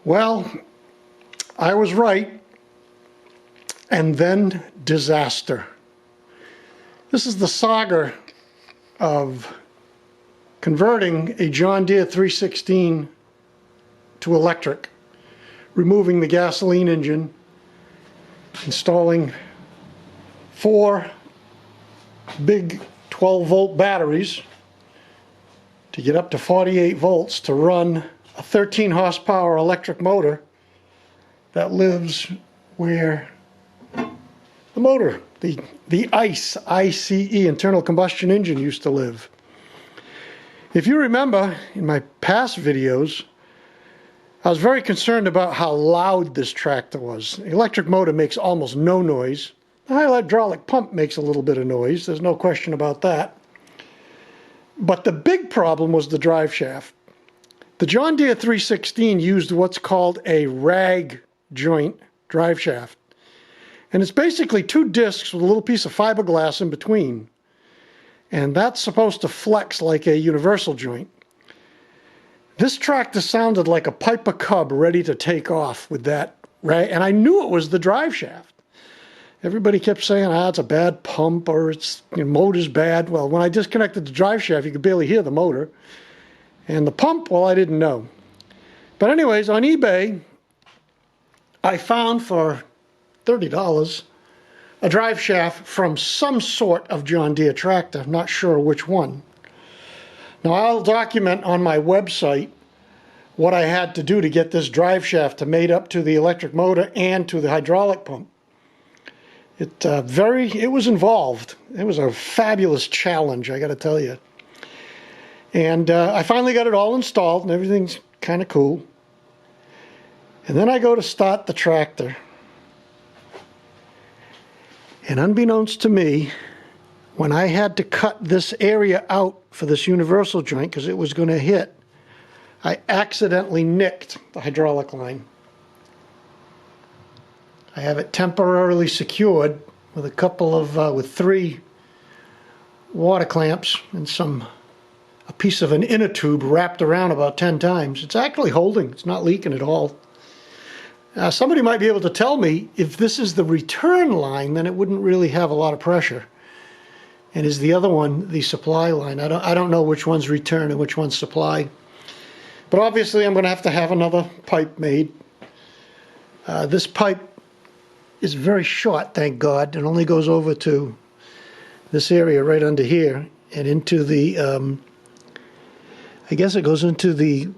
Well, I was right, and then disaster. This is the saga of converting a John Deere 316 to electric, removing the gasoline engine, installing 4 big 12-volt batteries to get up to 48 volts to run a 13 horsepower electric motor that lives where the motor, the ICE, internal combustion engine, used to live. If you remember in my past videos, I was very concerned about how loud this tractor was. The electric motor makes almost no noise. The hydraulic pump makes a little bit of noise, there's no question about that. But the big problem was the drive shaft. The John Deere 316 used what's called a rag joint drive shaft. And it's basically 2 discs with a little piece of fiberglass in between. And that's supposed to flex like a universal joint. This tractor sounded like a Piper Cub ready to take off with that rag. And I knew it was the drive shaft. Everybody kept saying, it's a bad pump, or it's, motor's bad. Well, when I disconnected the drive shaft, you could barely hear the motor. And the pump, well, I didn't know. But anyways, on eBay, I found for $30 a drive shaft from some sort of John Deere tractor. I'm not sure which one. Now, I'll document on my website what I had to do to get this drive shaft to mate up to the electric motor and to the hydraulic pump. It was involved. It was a fabulous challenge, I got to tell you. And I finally got it all installed, and everything's kind of cool. And then I go to start the tractor. And unbeknownst to me, when I had to cut this area out for this universal joint, because it was going to hit, I accidentally nicked the hydraulic line. I have it temporarily secured with with 3 water clamps and a piece of an inner tube wrapped around about 10 times. It's actually holding. It's not leaking at all. Somebody might be able to tell me if this is the return line, then it wouldn't really have a lot of pressure. And is the other one the supply line? I don't know which one's return and which one's supply. But obviously I'm going to have another pipe made. This pipe is very short, thank God. It only goes over to this area right under here and into the, I guess it goes into the,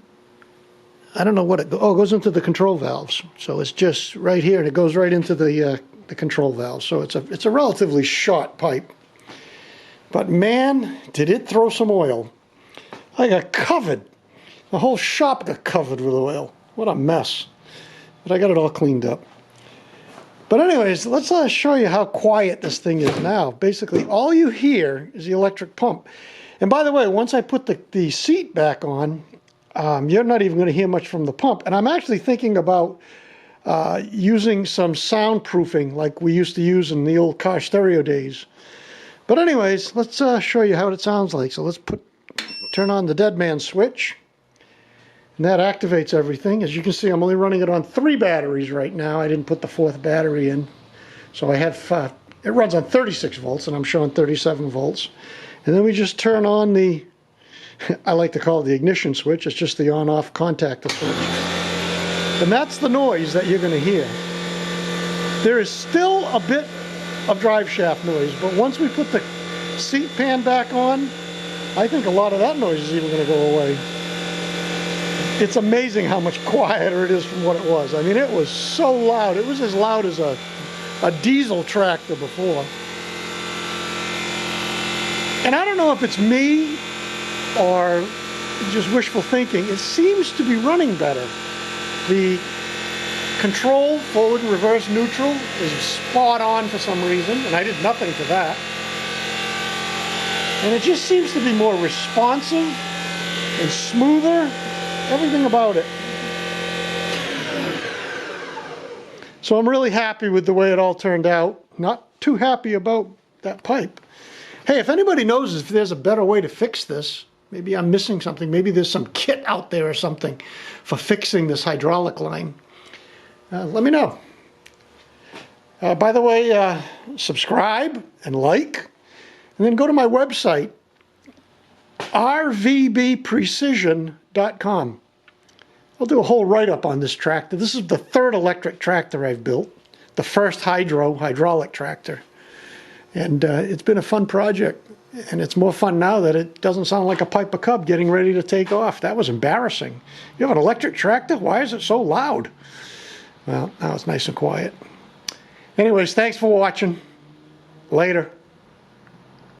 I don't know what it goes into the control valves. So it's just right here, and it goes right into the control valve. So it's a relatively short pipe. But man, did it throw some oil. I got covered. The whole shop got covered with oil. What a mess. But I got it all cleaned up. But anyways, let's show you how quiet this thing is now. Basically, all you hear is the electric pump. And by the way, once I put the seat back on, you're not even going to hear much from the pump. And I'm actually thinking about using some soundproofing like we used to use in the old car stereo days. But anyways, let's show you how it sounds like. So let's turn on the dead man switch. And that activates everything. As you can see, I'm only running it on 3 batteries right now. I didn't put the 4th battery in. So I had 5. It runs on 36 volts, and I'm showing 37 volts. And then we just turn on the, I like to call it the ignition switch. It's just the on-off contactor switch. And that's the noise that you're going to hear. There is still a bit of drive shaft noise, but once we put the seat pan back on, I think a lot of that noise is even going to go away. It's amazing how much quieter it is from what it was. I mean, it was so loud. It was as loud as a diesel tractor before. And I don't know if it's me or just wishful thinking. It seems to be running better. The control, forward, reverse, neutral is spot on for some reason, and I did nothing to that. And it just seems to be more responsive and smoother. Everything about it. So I'm really happy with the way it all turned out. Not too happy about that pipe. Hey, if anybody knows if there's a better way to fix this, Maybe I'm missing something. Maybe there's some kit out there or something for fixing this hydraulic line. Let me know. By the way, subscribe and like, and then go to my website, rvbprecision.com. I'll do a whole write-up on this tractor. This is the third electric tractor I've built, the first hydraulic tractor. And it's been a fun project. And it's more fun now that it doesn't sound like a Piper Cub getting ready to take off. That was embarrassing. You have an electric tractor? Why is it so loud? Well, now it's nice and quiet. Anyways, thanks for watching. Later.